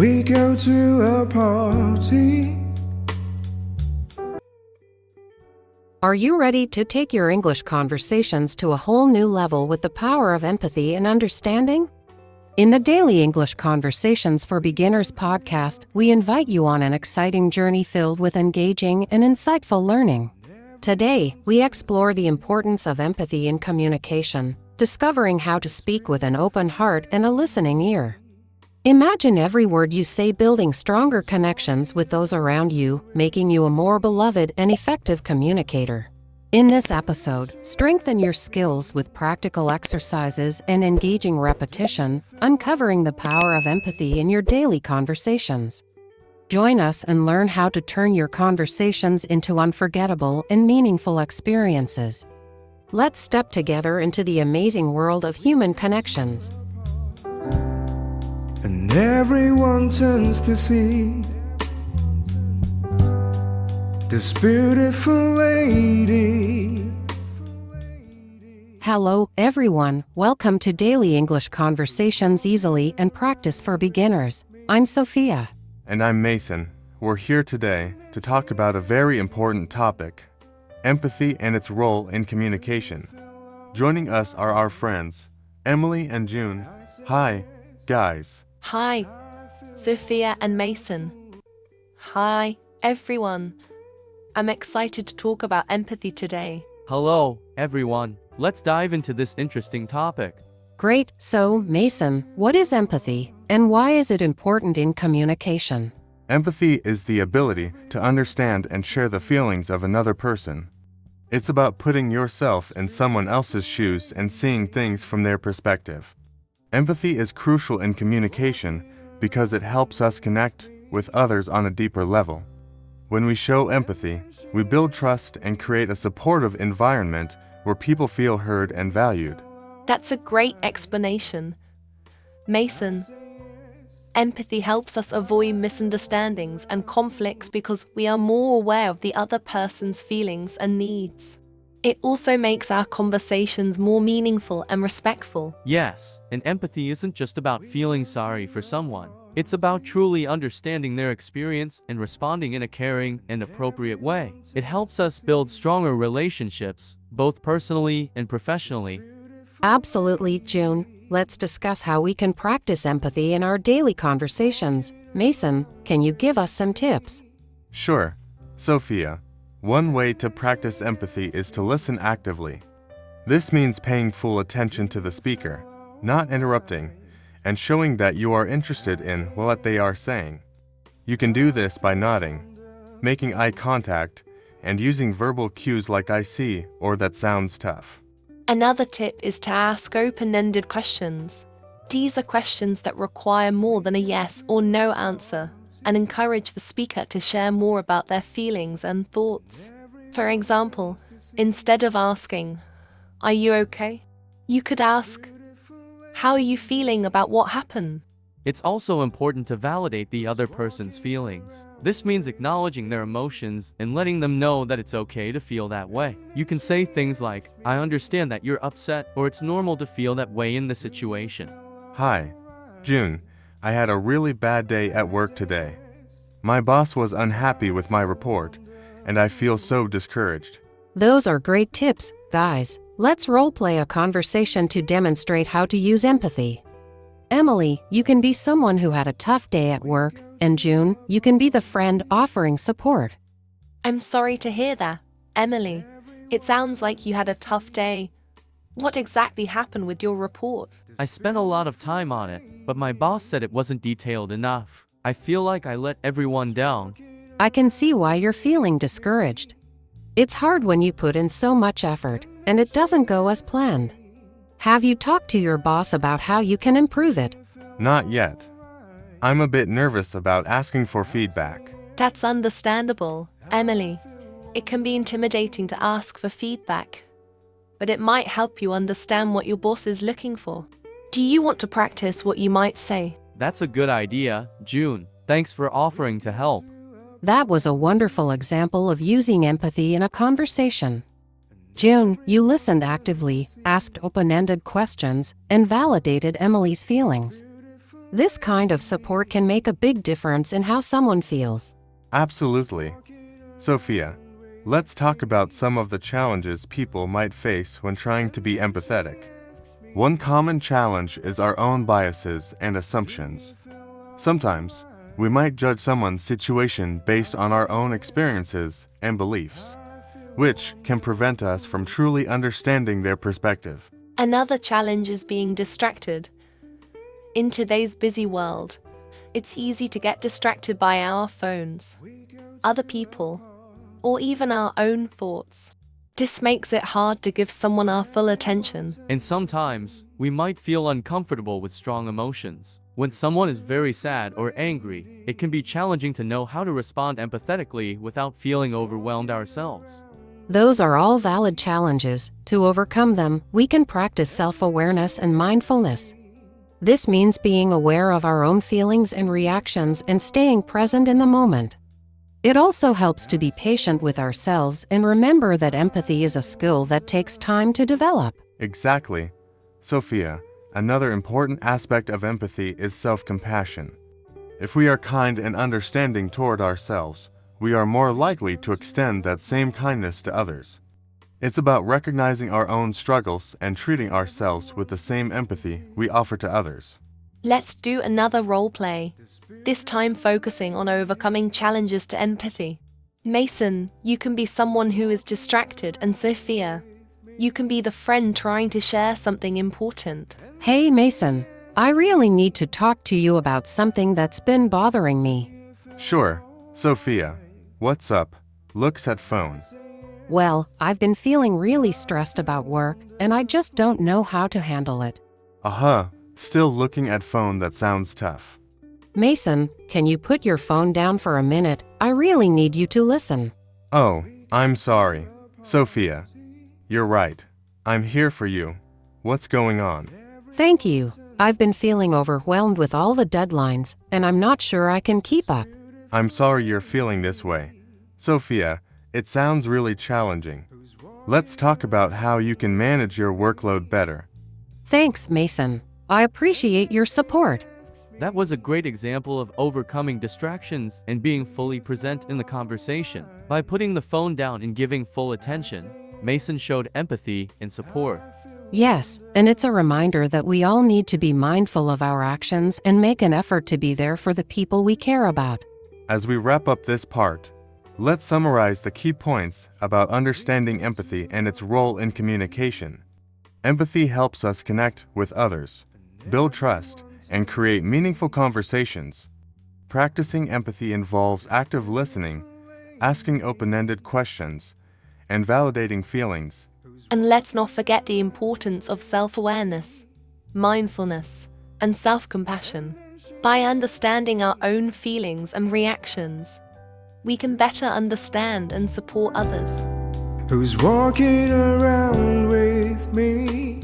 We go to a party. Are you ready to take your English conversations to a whole new level with the power of empathy and understanding? In the Daily English Conversations for Beginners podcast, we invite you on an exciting journey filled with engaging and insightful learning. Today, we explore the importance of empathy in communication, discovering how to speak with an open heart and a listening ear. Imagine every word you say building stronger connections with those around you, making you a more beloved and effective communicator. In this episode, strengthen your skills with practical exercises and engaging repetition, uncovering the power of empathy in your daily conversations. Join us and learn how to turn your conversations into unforgettable and meaningful experiences. Let's step together into the amazing world of human connections. And everyone turns to see this beautiful lady. Hello, everyone. Welcome to Daily English Conversations Easily and Practice for Beginners. I'm Sophia. And I'm Mason. We're here today to talk about a very important topic, empathy and its role in communication. Joining us are our friends, Emily and June. Hi, guys. Hi, Sophia and Mason. Hi, everyone. I'm excited to talk about empathy today. Hello, everyone. Let's dive into this interesting topic. Great. So, Mason, what is empathy, and why is it important in communication? Empathy is the ability to understand and share the feelings of another person. It's about putting yourself in someone else's shoes and seeing things from their perspective. Empathy is crucial in communication because it helps us connect with others on a deeper level. When we show empathy, we build trust and create a supportive environment where people feel heard and valued. That's a great explanation. Mason, empathy helps us avoid misunderstandings and conflicts because we are more aware of the other person's feelings and needs. It also makes our conversations more meaningful and respectful. Yes, and empathy isn't just about feeling sorry for someone. It's about truly understanding their experience and responding in a caring and appropriate way. It helps us build stronger relationships, both personally and professionally. Absolutely, June. Let's discuss how we can practice empathy in our daily conversations. Mason, can you give us some tips? Sure. Sophia, one way to practice empathy is to listen actively. This means paying full attention to the speaker, not interrupting, and showing that you are interested in what they are saying. You can do this by nodding, making eye contact, and using verbal cues like "I see" or "that sounds tough." Another tip is to ask open-ended questions. These are questions that require more than a yes or no answer, and encourage the speaker to share more about their feelings and thoughts. For example, instead of asking, "Are you okay?" you could ask, "How are you feeling about what happened?" It's also important to validate the other person's feelings. This means acknowledging their emotions and letting them know that it's okay to feel that way. You can say things like, "I understand that you're upset," or "It's normal to feel that way in the situation." Hi, June. I had a really bad day at work today. My boss was unhappy with my report, and I feel so discouraged. Those are great tips, guys. Let's role-play a conversation to demonstrate how to use empathy. Emily, you can be someone who had a tough day at work, and June, you can be the friend offering support. I'm sorry to hear that, Emily. It sounds like you had a tough day. What exactly happened with your report? I spent a lot of time on it, but my boss said it wasn't detailed enough. I feel like I let everyone down. I can see why you're feeling discouraged. It's hard when you put in so much effort, and it doesn't go as planned. Have you talked to your boss about how you can improve it? Not yet. I'm a bit nervous about asking for feedback. That's understandable, Emily. It can be intimidating to ask for feedback, but it might help you understand what your boss is looking for. Do you want to practice what you might say? That's a good idea, June. Thanks for offering to help. That was a wonderful example of using empathy in a conversation. June, you listened actively, asked open-ended questions, and validated Emily's feelings. This kind of support can make a big difference in how someone feels. Absolutely. Sophia, let's talk about some of the challenges people might face when trying to be empathetic. One common challenge is our own biases and assumptions. Sometimes, we might judge someone's situation based on our own experiences and beliefs, which can prevent us from truly understanding their perspective. Another challenge is being distracted. In today's busy world, it's easy to get distracted by our phones, other people, or even our own thoughts. This makes it hard to give someone our full attention. And sometimes, we might feel uncomfortable with strong emotions. When someone is very sad or angry, it can be challenging to know how to respond empathetically without feeling overwhelmed ourselves. Those are all valid challenges. To overcome them, we can practice self-awareness and mindfulness. This means being aware of our own feelings and reactions and staying present in the moment. It also helps to be patient with ourselves and remember that empathy is a skill that takes time to develop. Exactly. Sophia, another important aspect of empathy is self-compassion. If we are kind and understanding toward ourselves, we are more likely to extend that same kindness to others. It's about recognizing our own struggles and treating ourselves with the same empathy we offer to others. Let's do another role play, this time focusing on overcoming challenges to empathy. Mason, you can be someone who is distracted, and Sophia, you can be the friend trying to share something important. Hey Mason, I really need to talk to you about something that's been bothering me. Sure. Sophia, what's up? Looks at phone. Well, I've been feeling really stressed about work, and I just don't know how to handle it. Still looking at phone. That sounds tough. Mason, can you put your phone down for a minute? I really need you to listen. Oh, I'm sorry. Sophia, you're right. I'm here for you. What's going on? Thank you. I've been feeling overwhelmed with all the deadlines, and I'm not sure I can keep up. I'm sorry you're feeling this way. Sophia, it sounds really challenging. Let's talk about how you can manage your workload better. Thanks, Mason. I appreciate your support. That was a great example of overcoming distractions and being fully present in the conversation. By putting the phone down and giving full attention, Mason showed empathy and support. Yes, and it's a reminder that we all need to be mindful of our actions and make an effort to be there for the people we care about. As we wrap up this part, let's summarize the key points about understanding empathy and its role in communication. Empathy helps us connect with others, build trust, and create meaningful conversations. Practicing empathy involves active listening, asking open-ended questions, and validating feelings. And let's not forget the importance of self-awareness, mindfulness, and self-compassion. By understanding our own feelings and reactions, we can better understand and support others. Who's walking around with me?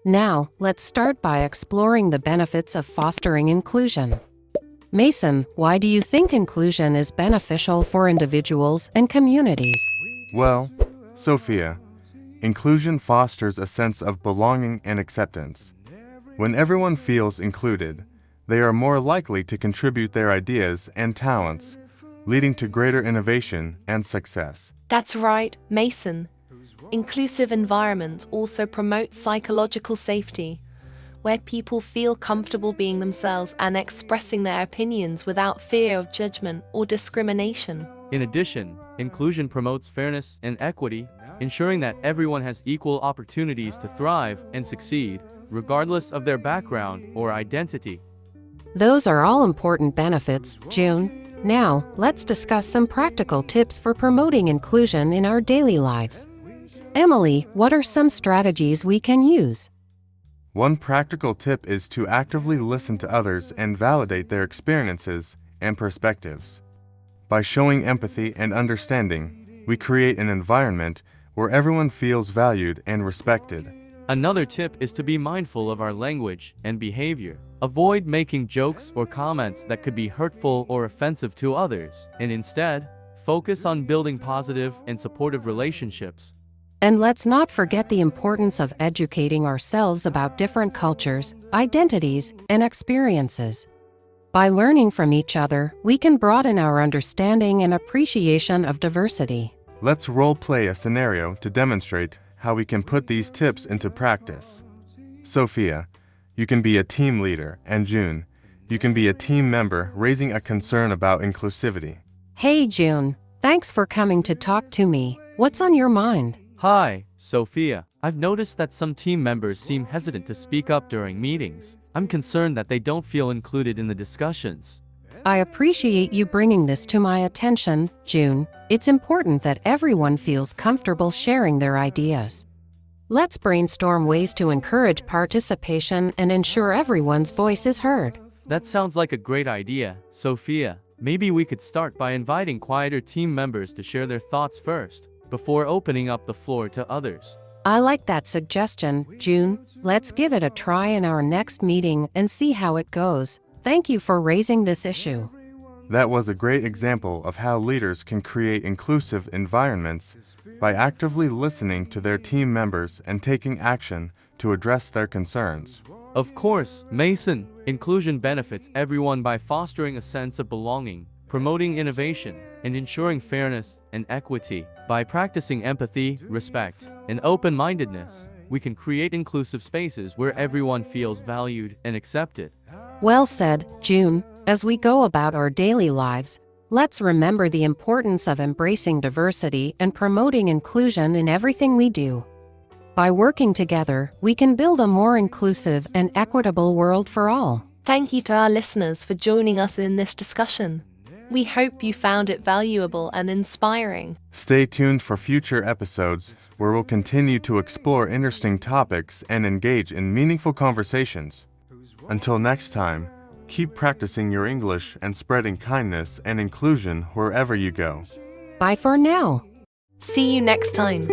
Now, let's start by exploring the benefits of fostering inclusion. Mason, why do you think inclusion is beneficial for individuals and communities? Well, Sophia, inclusion fosters a sense of belonging and acceptance. When everyone feels included, they are more likely to contribute their ideas and talents, leading to greater innovation and success. That's right, Mason. Inclusive environments also promote psychological safety, where people feel comfortable being themselves and expressing their opinions without fear of judgment or discrimination. In addition, inclusion promotes fairness and equity, ensuring that everyone has equal opportunities to thrive and succeed, regardless of their background or identity. Those are all important benefits, June. Now, let's discuss some practical tips for promoting inclusion in our daily lives. Emily, what are some strategies we can use? One practical tip is to actively listen to others and validate their experiences and perspectives. By showing empathy and understanding, we create an environment where everyone feels valued and respected. Another tip is to be mindful of our language and behavior. Avoid making jokes or comments that could be hurtful or offensive to others, and instead, focus on building positive and supportive relationships. And let's not forget the importance of educating ourselves about different cultures, identities, and experiences. By learning from each other, we can broaden our understanding and appreciation of diversity. Let's role play a scenario to demonstrate how we can put these tips into practice. Sophia, you can be a team leader, and June, you can be a team member raising a concern about inclusivity. Hey June, thanks for coming to talk to me. What's on your mind? Hi, Sophia. I've noticed that some team members seem hesitant to speak up during meetings. I'm concerned that they don't feel included in the discussions. I appreciate you bringing this to my attention, June. It's important that everyone feels comfortable sharing their ideas. Let's brainstorm ways to encourage participation and ensure everyone's voice is heard. That sounds like a great idea, Sophia. Maybe we could start by inviting quieter team members to share their thoughts first, before opening up the floor to others. I like that suggestion, June. Let's give it a try in our next meeting and see how it goes. Thank you for raising this issue. That was a great example of how leaders can create inclusive environments by actively listening to their team members and taking action to address their concerns. Of course, Mason, inclusion benefits everyone by fostering a sense of belonging, promoting innovation, and ensuring fairness and equity. By practicing empathy, respect, and open-mindedness, we can create inclusive spaces where everyone feels valued and accepted. Well said, June. As we go about our daily lives, let's remember the importance of embracing diversity and promoting inclusion in everything we do. By working together, we can build a more inclusive and equitable world for all. Thank you to our listeners for joining us in this discussion. We hope you found it valuable and inspiring. Stay tuned for future episodes where we'll continue to explore interesting topics and engage in meaningful conversations. Until next time, keep practicing your English and spreading kindness and inclusion wherever you go. Bye for now. See you next time.